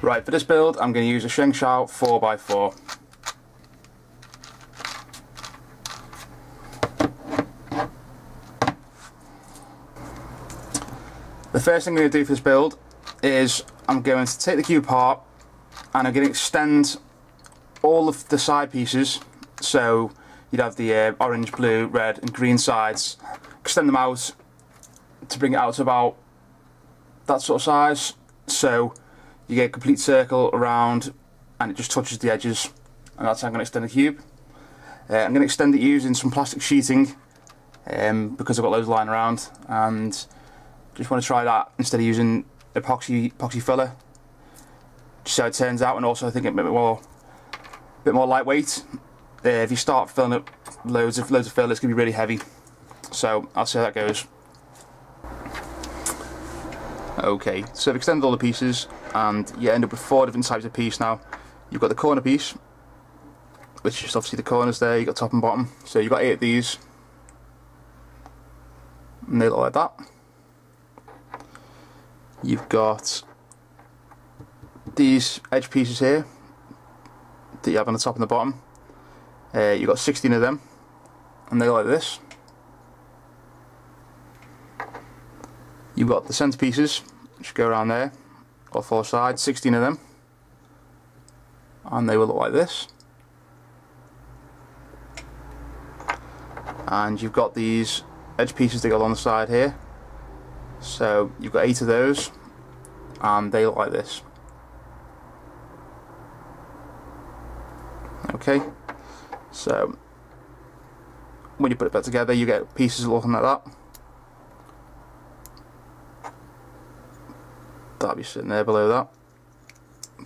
Right, for this build I'm going to use a shengshou 4x4. The first thing I'm going to do for this build is I'm going to take the cube apart and I'm going to extend all of the side pieces. So you'd have the orange, blue, red and green sides. Extend them out to bring it out to about that sort of size. So you get a complete circle around and it just touches the edges, and that's how I'm going to extend the cube. I'm going to extend it using some plastic sheeting because I've got loads lying around, and just want to try that instead of using epoxy filler, just how it turns out, and also I think it's a bit more lightweight. If you start filling up loads of filler, it's going to be really heavy, so I'll see how that goes. Okay, so I've extended all the pieces and you end up with 4 different types of piece now. You've got the corner piece, which is obviously the corners there, you've got top and bottom. So you've got 8 of these, and they look like that. You've got these edge pieces here that you have on the top and the bottom. You've got 16 of them, and they look like this. You've got the centre pieces, which go around there, all 4 sides, 16 of them, and they will look like this. And you've got these edge pieces that go along the side here, so you've got 8 of those, and they look like this. Okay, so when you put it back together you get pieces looking like that. That'll be sitting there below that,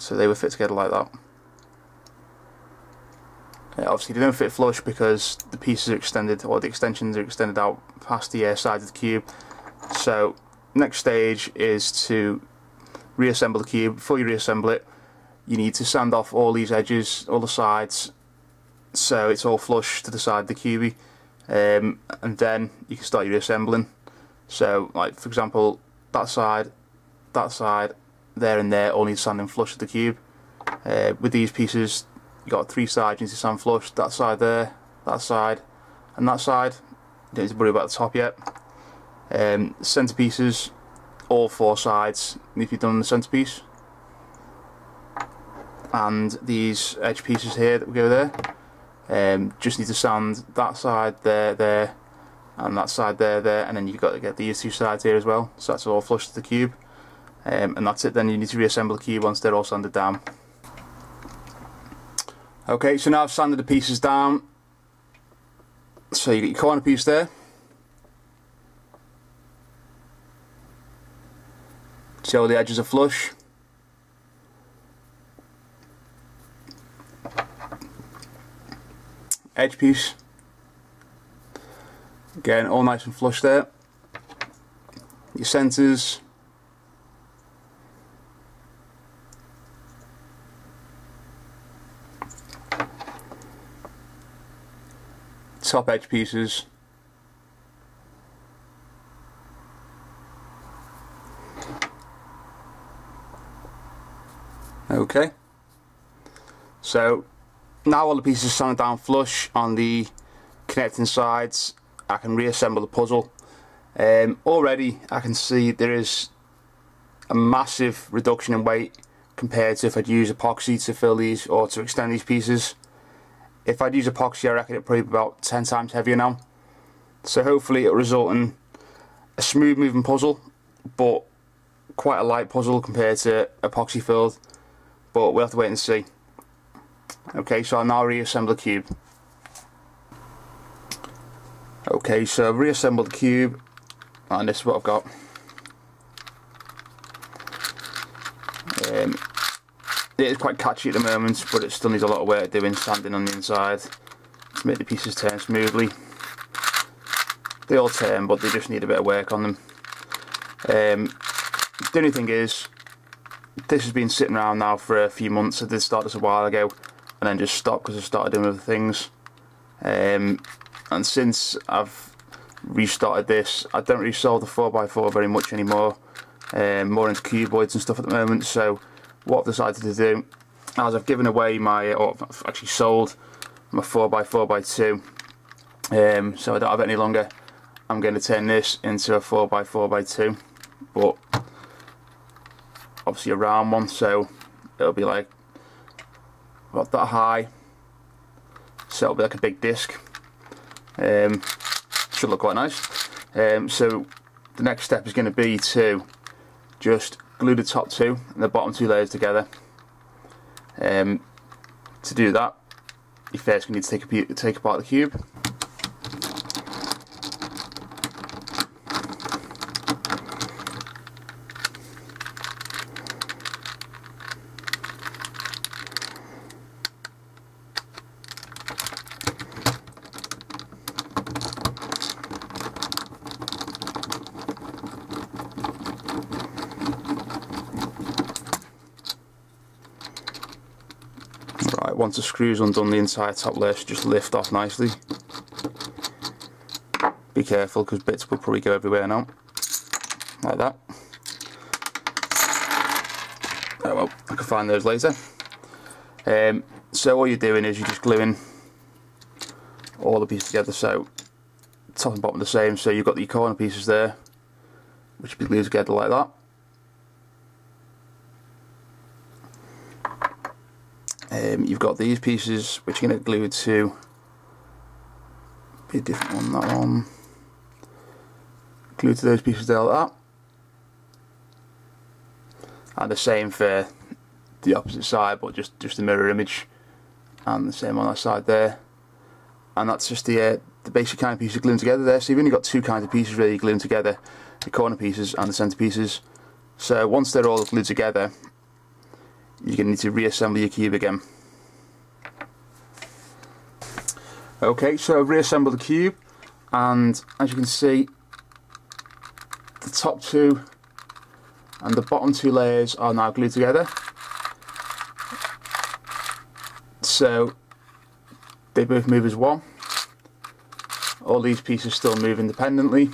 so they would fit together like that. Obviously they don't fit flush because the pieces are extended, or the extensions are extended out past the sides of the cube. So next stage is to reassemble the cube. Before you reassemble it, you need to sand off all these edges, all the sides, so it's all flush to the side of the cubie, and then you can start your reassembling. So like for example, that side, there and there all need sanding flush to the cube. With these pieces you've got 3 sides you need to sand flush, that side there, that side and that side. You don't need to worry about the top yet. Centre pieces, all 4 sides need to be done on the centre piece, and these edge pieces here that will go there, just need to sand that side there, and that side there, and then you've got to get these 2 sides here as well, so that's all flush to the cube. And that's it. Then you need to reassemble the cube once they're all sanded down. Okay, so now I've sanded the pieces down. So you get your corner piece there. See how the edges are flush. Edge piece. Again, all nice and flush there. Your centres. Top edge pieces. Okay, so now all the pieces are sanded down flush on the connecting sides, I can reassemble the puzzle. Already I can see there is a massive reduction in weight compared to if I'd use epoxy to fill these or to extend these pieces. If I'd use epoxy, I reckon it'd probably be about 10 times heavier now. So hopefully it'll result in a smooth moving puzzle, but quite a light puzzle compared to epoxy filled, but we'll have to wait and see. Okay, so I'll now reassemble the cube. Okay, so I've reassembled the cube, and this is what I've got. It is quite catchy at the moment, but it still needs a lot of work doing, sanding on the inside to make the pieces turn smoothly. They all turn, but they just need a bit of work on them. The only thing is, this has been sitting around now for a few months. I did start this a while ago and then just stopped because I started doing other things. And since I've restarted this, I don't really solve the 4x4 very much anymore. More into cuboids and stuff at the moment, so what I've decided to do, as I've given away my, or I've actually sold my 4x4x2, so I don't have it any longer, I'm going to turn this into a 4x4x2, but obviously a round one, so it'll be like about that high, so it'll be like a big disc. Should look quite nice. So the next step is going to be to just glue the top two and the bottom two layers together. To do that, you first need to take apart the cube. Once the screw's undone, the entire top layer should just lift off nicely. Be careful because bits will probably go everywhere now, like that. Oh well, I can find those later. So all you're doing is you're just gluing all the pieces together, so top and bottom are the same, so you've got the corner pieces there which will be glued together like that. You've got these pieces which are going to glue to be a different one, that one. Glue to those pieces there like that. And the same for the opposite side, but just a mirror image. And the same on that side there. And that's just the basic kind of piece of gluing together there. So you've only got two kinds of pieces really gluing together, the corner pieces and the centre pieces. So once they're all glued together, you're going to need to reassemble your cube again. Okay, so I've reassembled the cube, and as you can see, the top two and the bottom two layers are now glued together. So they both move as one. All these pieces still move independently.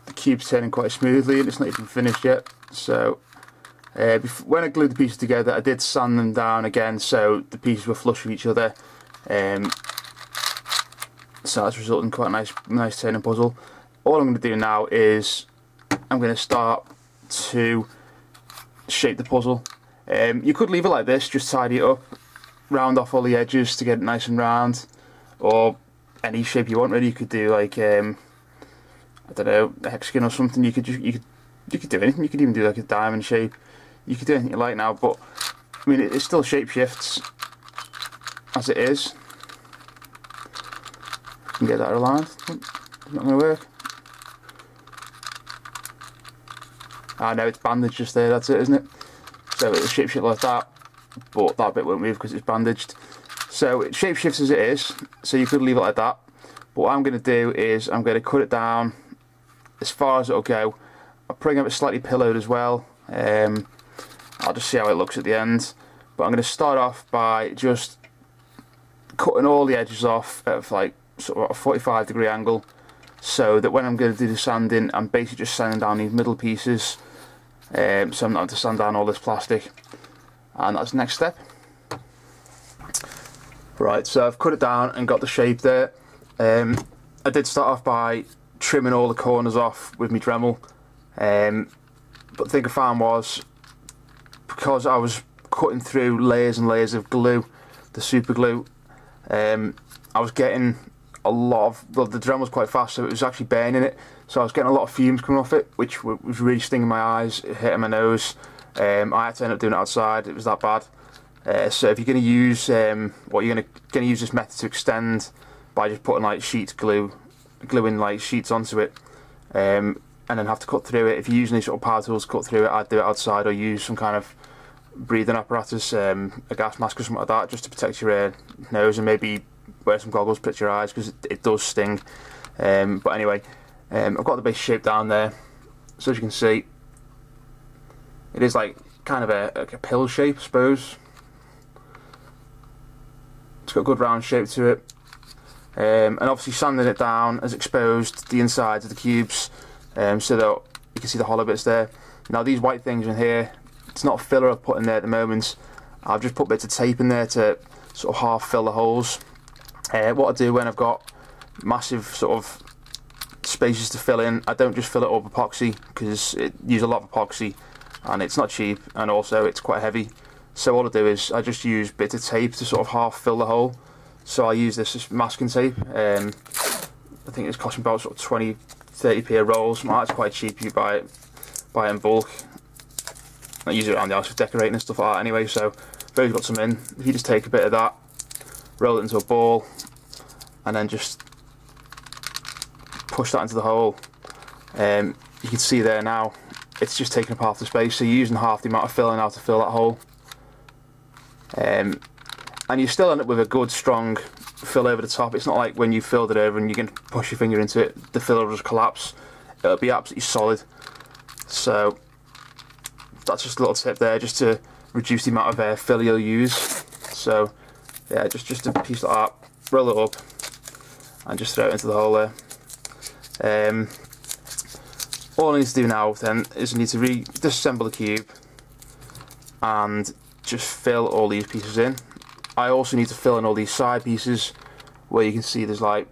The cube's turning quite smoothly and it's not even finished yet. So when I glued the pieces together, I did sand them down again so the pieces were flush with each other. So that's resulted in quite a nice turning puzzle. All I'm going to do now is I'm going to start to shape the puzzle. You could leave it like this, just tidy it up, round off all the edges to get it nice and round, or any shape you want really. You could do like I don't know, a hexagon or something. You could do anything. You could even do like a diamond shape. You could do anything you like now, but I mean it still shape shifts as it is. You can get that aligned. It's not going to work. Ah no, it's bandaged just there. That's it, isn't it? So it'll shape shift like that, but that bit won't move because it's bandaged. So it shape shifts as it is. So you could leave it like that. But what I'm going to do is I'm going to cut it down as far as it'll go. I'll probably have it slightly pillowed as well. I'll just see how it looks at the end. But I'm going to start off by just cutting all the edges off at like sort of a 45-degree angle, so that when I'm going to do the sanding, I'm basically just sanding down these middle pieces. So I'm not going to sand down all this plastic, and that's the next step. Right, so I've cut it down and got the shape there. I did start off by trimming all the corners off with my Dremel, but the thing I found was, because I was cutting through layers and layers of glue, the super glue, I was getting a lot of, well, the Dremel was quite fast, so it was actually burning it, so I was getting a lot of fumes coming off it, which was really stinging my eyes, it hit my nose. I had to end up doing it outside, it was that bad. So if you're going to use, you're going to use this method to extend by just putting like gluing like sheets onto it, and then have to cut through it. If you're using these sort of power tools to cut through it, I'd do it outside or use some kind of breathing apparatus, a gas mask or something like that, just to protect your nose, and maybe wear some goggles, protect your eyes, because it does sting. But anyway, I've got the base shape down there, so as you can see, it is like kind of a pill shape, I suppose. It's got a good round shape to it, and obviously sanding it down has exposed the insides of the cubes, so that you can see the hollow bits there. Now these white things in here, it's not a filler I've put in there at the moment. I've just put bits of tape in there to sort of half fill the holes. What I do when I've got massive sort of spaces to fill in, I don't just fill it up with epoxy, because it uses a lot of epoxy and it's not cheap, and also it's quite heavy. So all I do is I just use bits of tape to sort of half fill the hole. So I use this as masking tape. I think it's costing about sort of 20-30p a roll. So it's quite cheap. You buy it in bulk. I use it around the house for decorating and stuff like that anyway. So I've always got some in. If you just take a bit of that, roll it into a ball, and then just push that into the hole. You can see there now, it's just taking up half the space. So you're using half the amount of filling now to fill that hole. And you still end up with a good strong fill over the top. It's not like when you filled it over and you can push your finger into it, the filler will just collapse. It'll be absolutely solid. So that's just a little tip there, just to reduce the amount of filler you'll use. So yeah, just a piece like that, roll it up and just throw it into the hole there. All I need to do now then is I need to disassemble the cube and just fill all these pieces in. I also need to fill in all these side pieces where you can see there's like,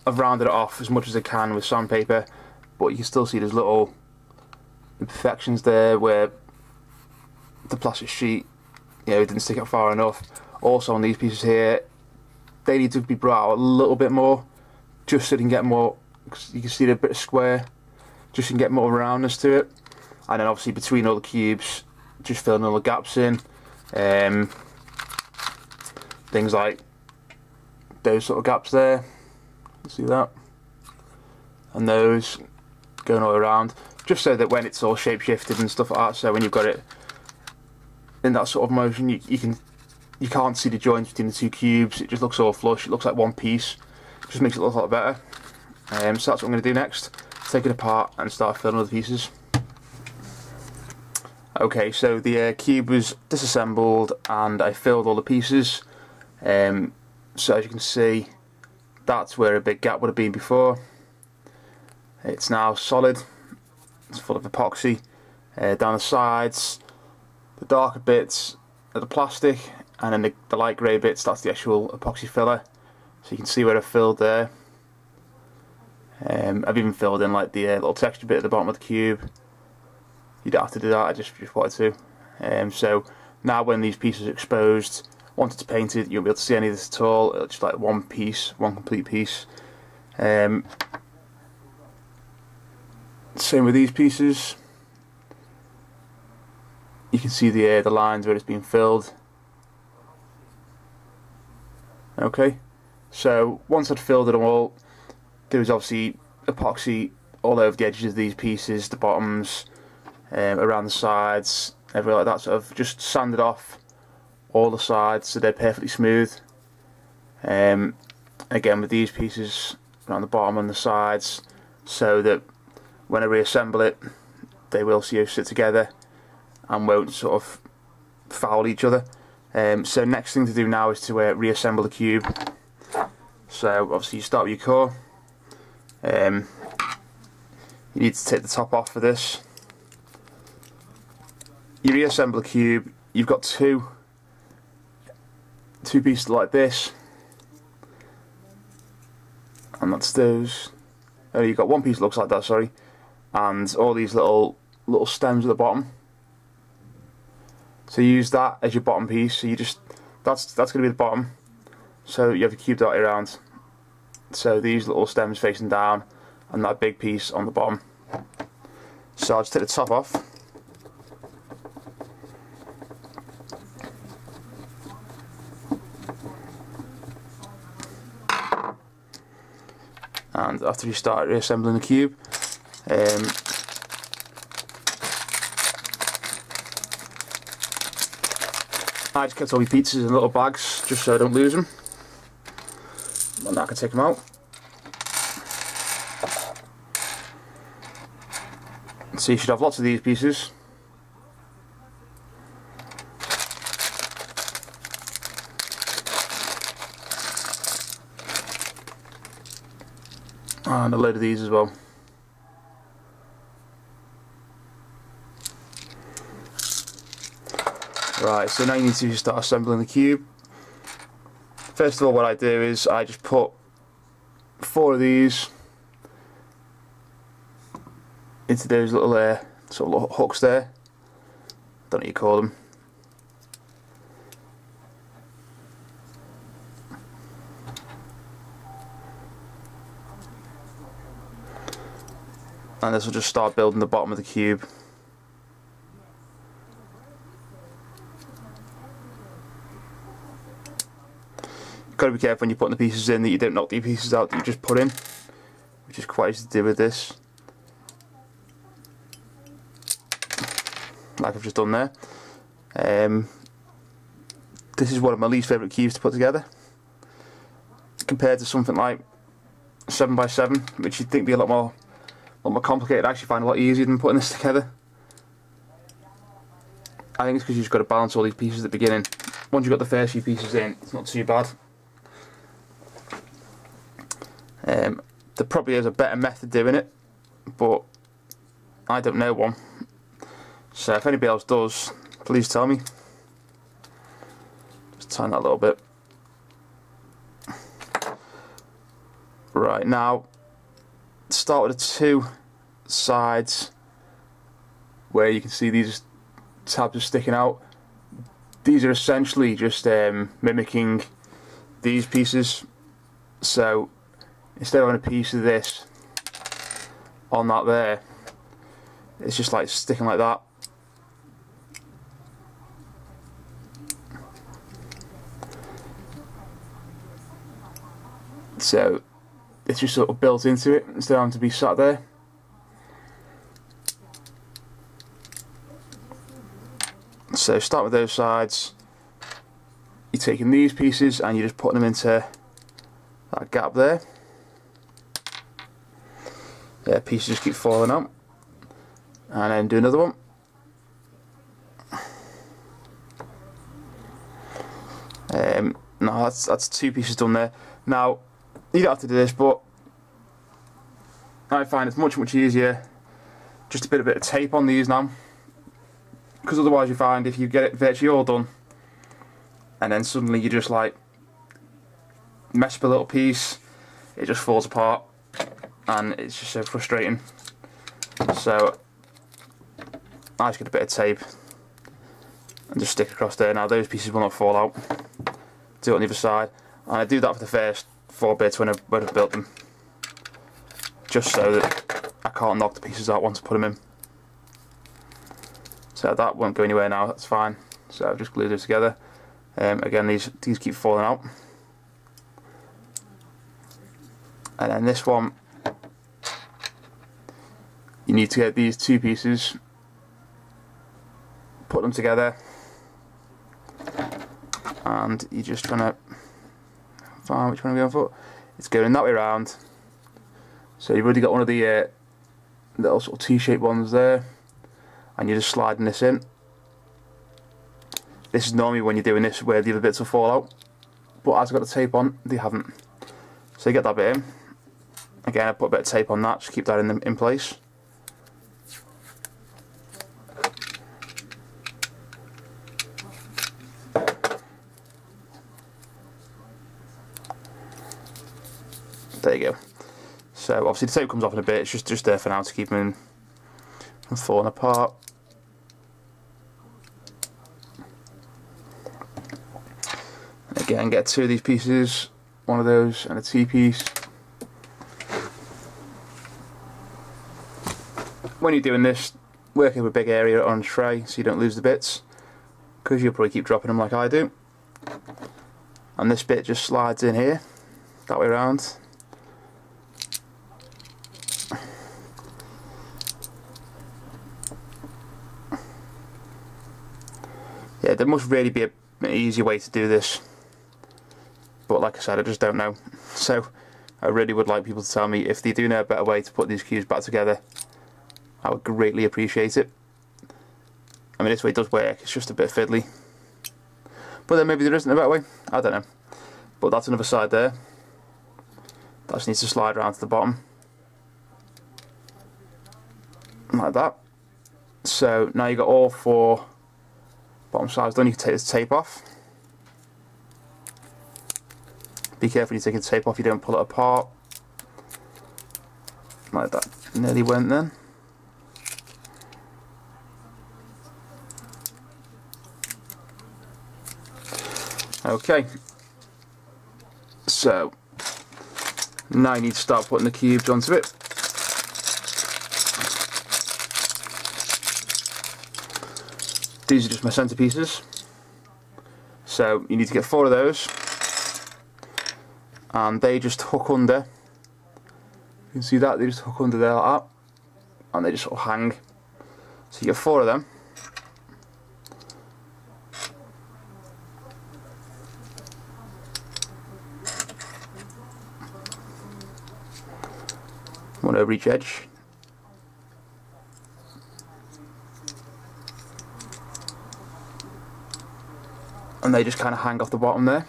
I've rounded it off as much as I can with sandpaper, but you can still see there's little imperfections there where the plastic sheet, you know, didn't stick out far enough. Also on these pieces here, they need to be brought out a little bit more, just so you can get more, you can see they're a bit square, just so you can get more roundness to it. And then obviously between all the cubes, just filling all the gaps in. Things like those sort of gaps there, you see that, and those going all around, just so that when it's all shape shifted and stuff like that, so when you've got it in that sort of motion, you can't see the joints between the two cubes. It just looks all flush. It looks like one piece. It just makes it look a lot better. So that's what I'm going to do next. Take it apart and start filling other pieces. Okay, so the cube was disassembled and I filled all the pieces. So as you can see, that's where a big gap would have been before. It's now solid. It's full of epoxy. Down the sides, the darker bits are the plastic, and then the light grey bits, that's the actual epoxy filler. So you can see where I filled there. I've even filled in like the little texture bit at the bottom of the cube. You don't have to do that, I just wanted to. So now when these pieces are exposed, once it's painted, you won't be able to see any of this at all. It's just like one piece, one complete piece. Same with these pieces. You can see the lines where it's been filled. Okay, so once I'd filled it all, there was obviously epoxy all over the edges of these pieces, the bottoms, around the sides, everywhere like that. So I've just sanded off all the sides so they're perfectly smooth. Again with these pieces around the bottom and the sides, so that when I reassemble it, they will sit together and won't sort of foul each other. So next thing to do now is to reassemble the cube. So obviously you start with your core. You need to take the top off for this. You reassemble the cube. You've got two pieces like this, and that's those. Oh, you've got one piece that looks like that, sorry, and all these little stems at the bottom. So you use that as your bottom piece. So you just that's going to be the bottom. So you have your cube dotted around. So these little stems facing down, and that big piece on the bottom. So I'll just take the top off. And after you start reassembling the cube, I just kept all my pizzas in little bags just so I don't lose them. And now I can take them out. So you should have lots of these pieces. And a load of these as well. Right, so now you need to start assembling the cube. First of all, what I do is I just put 4 of these into those little sort of little hooks there. Don't know what you call them. And this will just start building the bottom of the cube. You've got to be careful when you're putting the pieces in that you don't knock the pieces out that you just put in, which is quite easy to do with this, like I've just done there. This is one of my least favourite cubes to put together, compared to something like 7x7, which you'd think would be a lot more complicated. I actually find a lot easier than putting this together. I think it's because you've just got to balance all these pieces at the beginning. Once you've got the first few pieces in, it's not too bad. There probably is a better method doing it, but I don't know one. So if anybody else does, please tell me. Just tighten that a little bit. Right, now start with the 2 sides where you can see these tabs are sticking out. These are essentially just mimicking these pieces. So instead of having a piece of this on that there, it's just like sticking like that. So it's just sort of built into it instead of having to be sat there. So start with those sides. You're taking these pieces and you're just putting them into that gap there. Yeah, pieces just keep falling out. And then do another one. No, that's 2 pieces done there. Now, you don't have to do this, but I find it's much easier just to put a bit of tape on these now, because otherwise you find if you get it virtually all done and then suddenly you just like mess up a little piece, it just falls apart and it's just so frustrating. So I just get a bit of tape and just stick it across there. Now those pieces will not fall out. Do it on the other side, and I do that for the first 4 bits when I've built them, just so that I can't knock the pieces out once I put them in. So that won't go anywhere now, that's fine. So I've just glued it together. Again, these keep falling out. And then this one, you need to get these 2 pieces, put them together, and you're just trying to find which one I'm going for. It's going that way around. So you've already got one of the little sort of T-shaped ones there, and you're just sliding this in. This is normally when you're doing this where the other bits will fall out, but as I've got the tape on, they haven't. So you get that bit in. Again, I put a bit of tape on that, just keep that in place. There you go. So obviously the tape comes off in a bit, it's just there for now to keep them from falling apart. Again, get 2 of these pieces, one of those and a T-piece. When you're doing this, work over a big area on a tray so you don't lose the bits, because you'll probably keep dropping them like I do. And this bit just slides in here, that way around. Yeah, there must really be an easy way to do this, but like I said, I just don't know. So I really would like people to tell me if they do know a better way to put these cubes back together. I would greatly appreciate it. I mean, this way does work, it's just a bit fiddly, but then maybe there isn't a better way, I don't know. But that's another side there. That just needs to slide around to the bottom like that. So now you've got all 4 Bottom side's done, you can take this tape off. Be careful when you take the tape off, you don't pull it apart. Like that nearly went then. Okay, so now you need to start putting the cubes onto it. These are just my centerpieces, so you need to get 4 of those, and they just hook under. You can see that, they just hook under there like that, and they just sort of hang. So you get 4 of them. One over each edge. And they just kind of hang off the bottom there.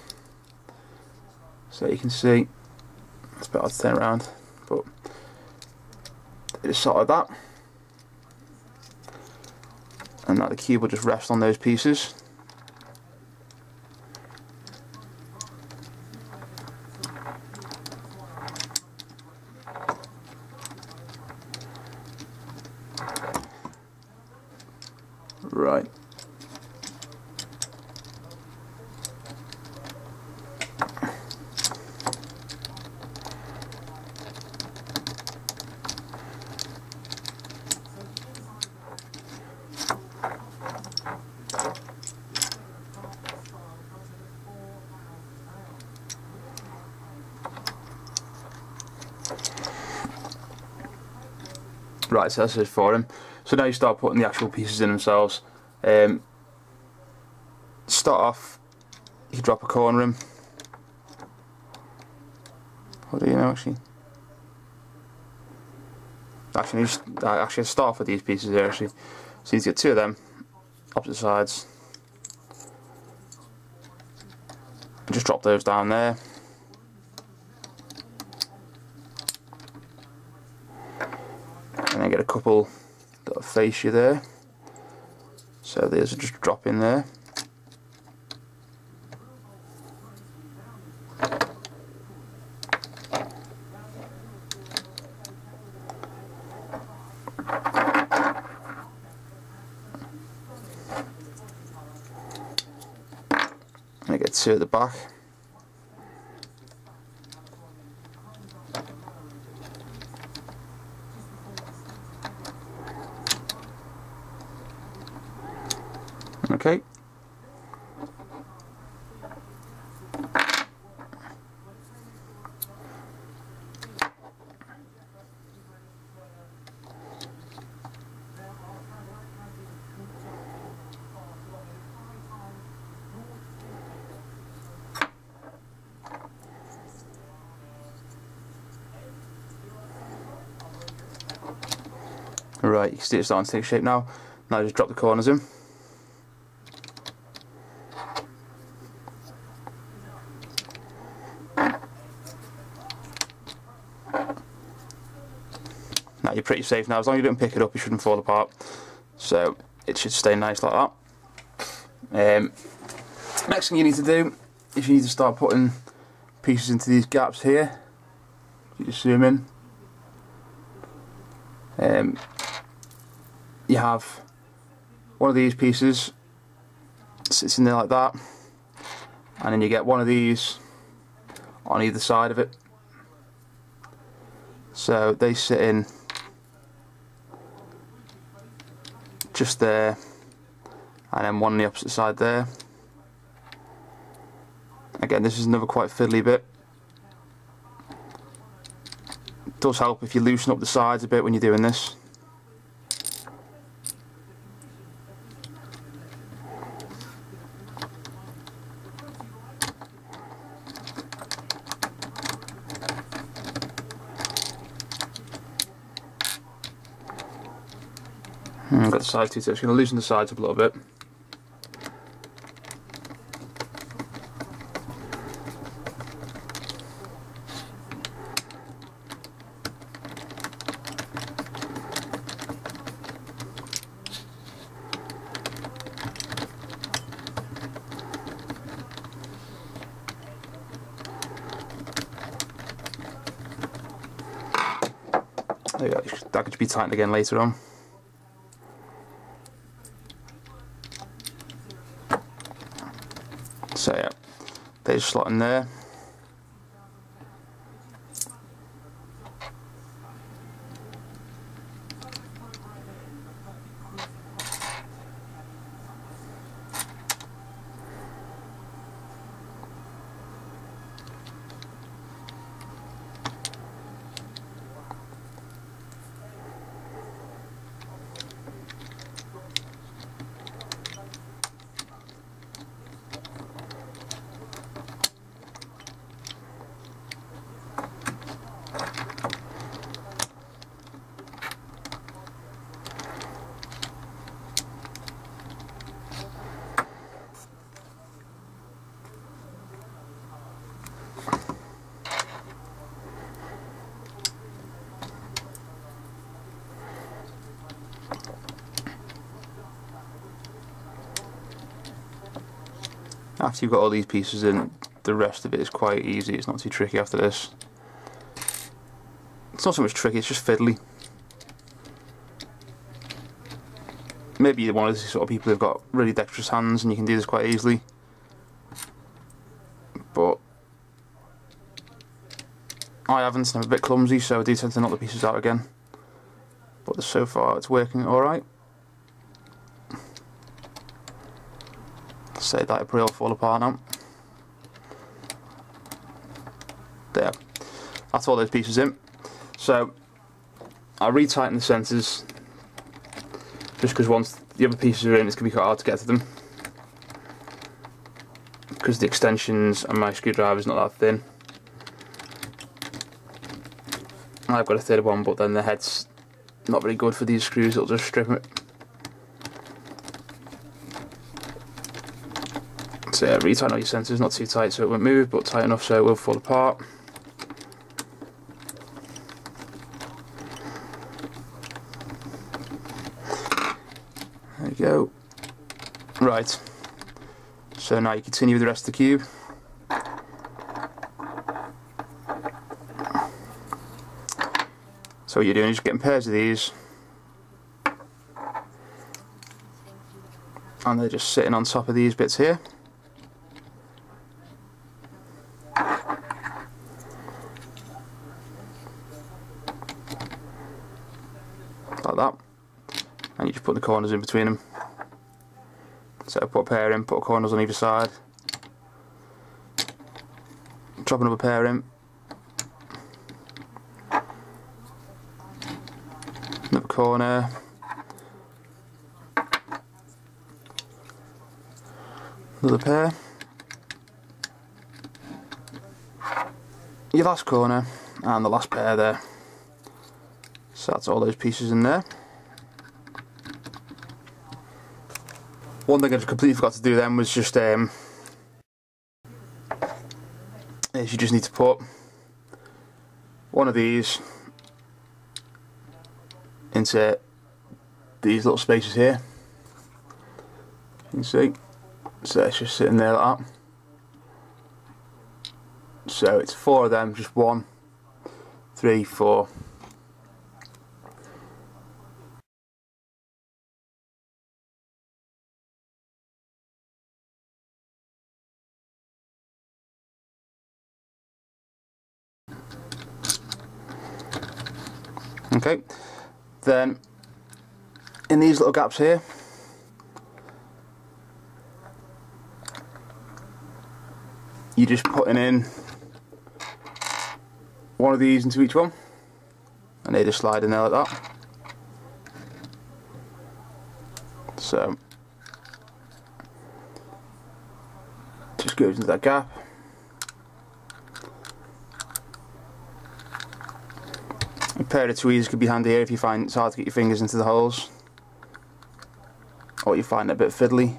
So you can see, it's a bit hard to turn around, but it is sort of like that. And now the cube will just rest on those pieces. Right. Right, so that's it for him. So now you start putting the actual pieces in themselves. Start off, you can drop a corner in. What do you know actually? Actually start off with these pieces here actually. So you need to get 2 of them, opposite sides. And just drop those down there. And then get a couple that'll face you there. So these will just drop in there. And I get 2 at the back. Okay. Right, you can see it's starting to take shape now. Now just drop the corners in. Now you're pretty safe now, as long as you don't pick it up it shouldn't fall apart. So it should stay nice like that. Next thing you need to do is you need to start putting pieces into these gaps here. You just zoom in. You have one of these pieces sits in there like that, and then you get one of these on either side of it. So they sit in just there, and then one on the opposite side there. Again, this is another quite fiddly bit. It does help if you loosen up the sides a bit when you're doing this. I've got the sides too, so it's going to loosen the sides up a little bit. That could be tightened again later on. So yeah, they just slot in there. After you've got all these pieces in, the rest of it is quite easy. It's not too tricky after this. It's not so much tricky, it's just fiddly. Maybe you're one of the sort of people who've got really dexterous hands and you can do this quite easily. But I haven't, and I'm a bit clumsy, so I do tend to knock the pieces out again. But so far it's working alright. Say that it'll probably all fall apart now. There. That's all those pieces in. So I'll retighten the centres, just because once the other pieces are in it's going to be quite hard to get to them, because the extensions and my screwdriver is not that thin. I've got a third one, but then the head's not very good for these screws, it'll just strip it. So yeah, retighten all your centres, not too tight so it won't move, but tight enough so it will fall apart. There you go. Right, so now you continue with the rest of the cube. So what you're doing is just getting pairs of these, and they're just sitting on top of these bits here. Like that, and you just put the corners in between them. So put a pair in, put corners on either side, drop another pair in, another corner, another pair, your last corner, and the last pair there. So that's all those pieces in there. One thing I just completely forgot to do then was just is you just need to put one of these into these little spaces here. You can see, so it's just sitting there like that. So it's 4 of them, just 1, 3, 4. Okay, then in these little gaps here, you're just putting in one of these into each one, and they just slide in there like that. So just goes into that gap. A pair of tweezers could be handy here if you find it's hard to get your fingers into the holes, or you find it a bit fiddly,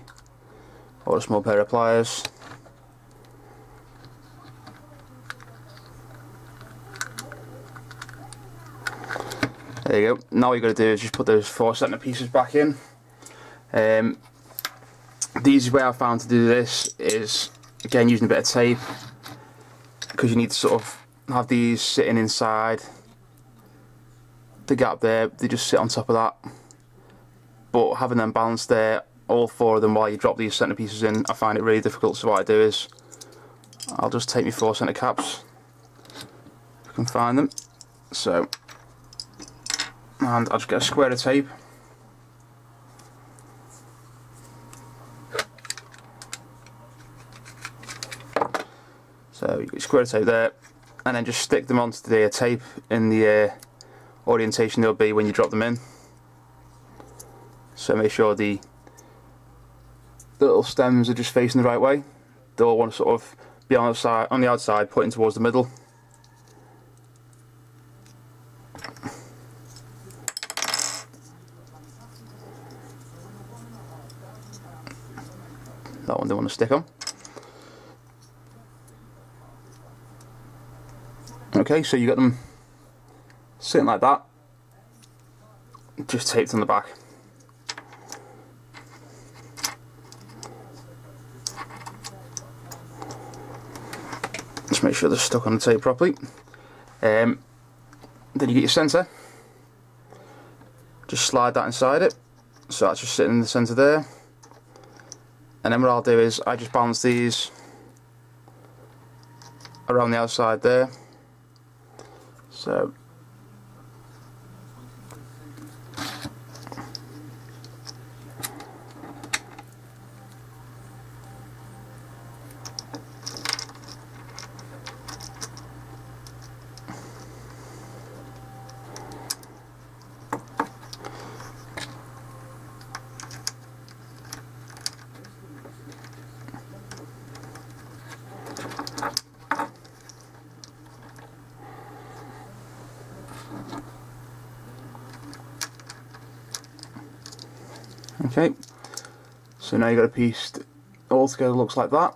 or a small pair of pliers. There you go. Now all you've got to do is just put those 4 centre pieces back in. The easiest way I found to do this is, again, using a bit of tape, because you need to sort of have these sitting inside the gap there, they just sit on top of that. But having them balanced there, all four of them, while you drop these centre pieces in, I find it really difficult. So what I do is I'll just take my 4 centre caps if I can find them. So, and I'll just get a square of tape. So you get square of tape there, and then just stick them onto the tape in the orientation they'll be when you drop them in. So make sure the little stems are just facing the right way. They all want to sort of be on the outside, pointing towards the middle. That one they want to stick on. Okay, so you got them sitting like that, just taped on the back. Just make sure they're stuck on the tape properly. Then you get your centre. Just slide that inside it, so that's just sitting in the centre there. And then what I'll do is I just balance these around the outside there. So okay, so now you've got a piece all together, looks like that.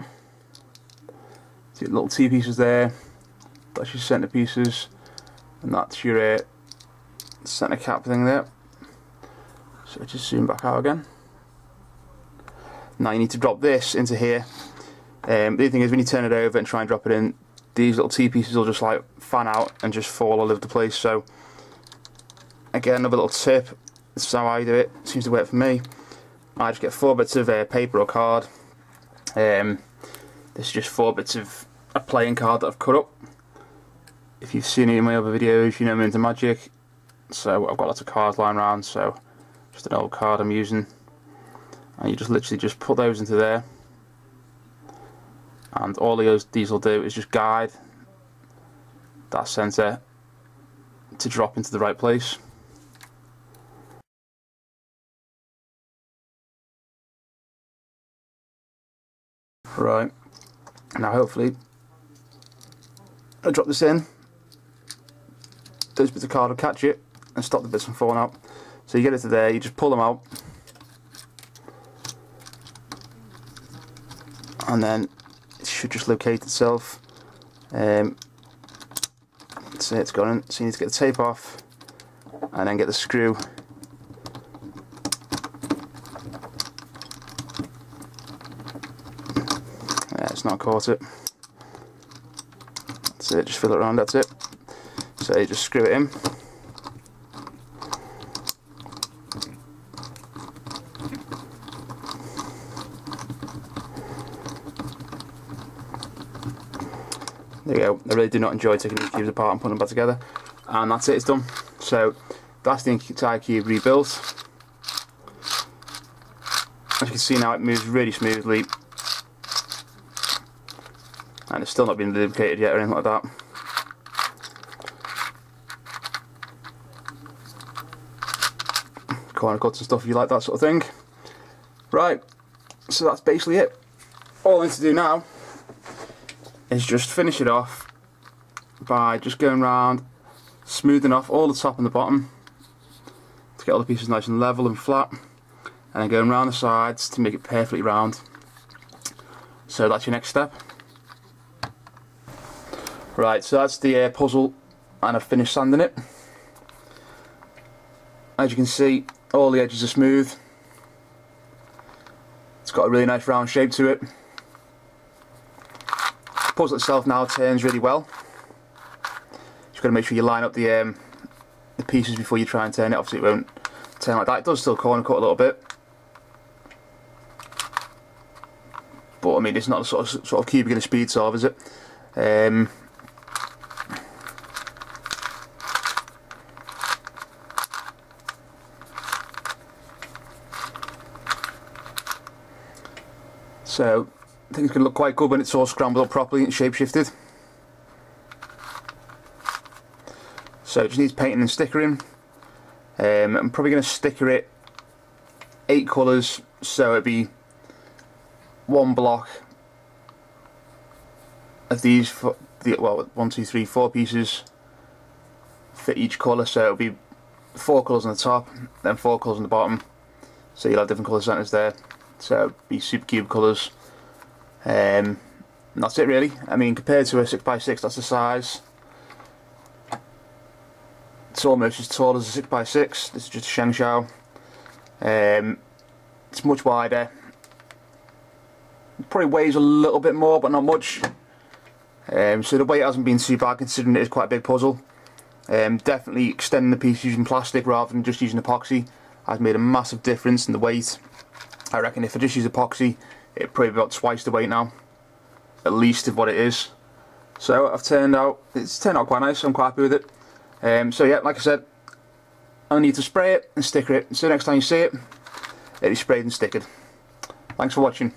See the little T pieces there, that's your centre pieces, and that's your centre cap thing there. So just zoom back out again. Now you need to drop this into here. The other thing is when you turn it over and try and drop it in, these little T pieces will just like fan out and just fall all over the place. So again, another little tip. This is how I do it. Seems to work for me. I just get 4 bits of paper or card. This is just 4 bits of a playing card that I've cut up. If you've seen any of my other videos, you know I'm into magic. So I've got lots of cards lying around. So just an old card I'm using, and you just literally just put those into there. And all these will do is just guide that centre to drop into the right place. Right, now hopefully I'll drop this in, those bits of card will catch it and stop the bits from falling out. So you get it to there, you just pull them out, and then it should just locate itself. So it's gone in, so you need to get the tape off and then get the screw. It's not caught it. That's it, just fill it around, that's it. So you just screw it in. There you go. I really do not enjoy taking these cubes apart and putting them back together. And that's it, it's done. So that's the entire cube rebuilt. As you can see now, it moves really smoothly. And it's still not been lubricated yet or anything like that. Corner cuts and stuff if you like that sort of thing. Right, so that's basically it. All I need to do now is just finish it off by just going around, smoothing off all the top and the bottom to get all the pieces nice and level and flat, and then going around the sides to make it perfectly round. So that's your next step. Right, so that's the puzzle, and I've finished sanding it. As you can see, all the edges are smooth. It's got a really nice round shape to it. The puzzle itself now turns really well. Just got to make sure you line up the the pieces before you try and turn it. Obviously it won't turn like that. It does still corner cut a little bit, but I mean it's not the sort of cube you're going to speed solve, is it? So I think it's going to look quite good when it's all scrambled up properly and shape shifted. So it just needs painting and stickering. I'm probably going to sticker it 8 colours, so it'd be one block of these, well, 1, 2, 3, 4 pieces for each colour, so it'll be 4 colours on the top, then 4 colours on the bottom, so you'll have different colour centres there, so it'll be super cube colours. And that's it really. I mean, compared to a 6x6, that's the size. It's almost as tall as a 6x6. This is just a shengshou. It's much wider. It probably weighs a little bit more, but not much. So the weight hasn't been too bad, considering it is quite a big puzzle. Definitely extending the piece using plastic rather than just using epoxy has made a massive difference in the weight. I reckon if I just use epoxy, it'd probably be about twice the weight now, at least, of what it is. So it's turned out quite nice. I'm quite happy with it. So yeah, like I said, I need to spray it and sticker it. So next time you see it, it'll be sprayed and stickered. Thanks for watching.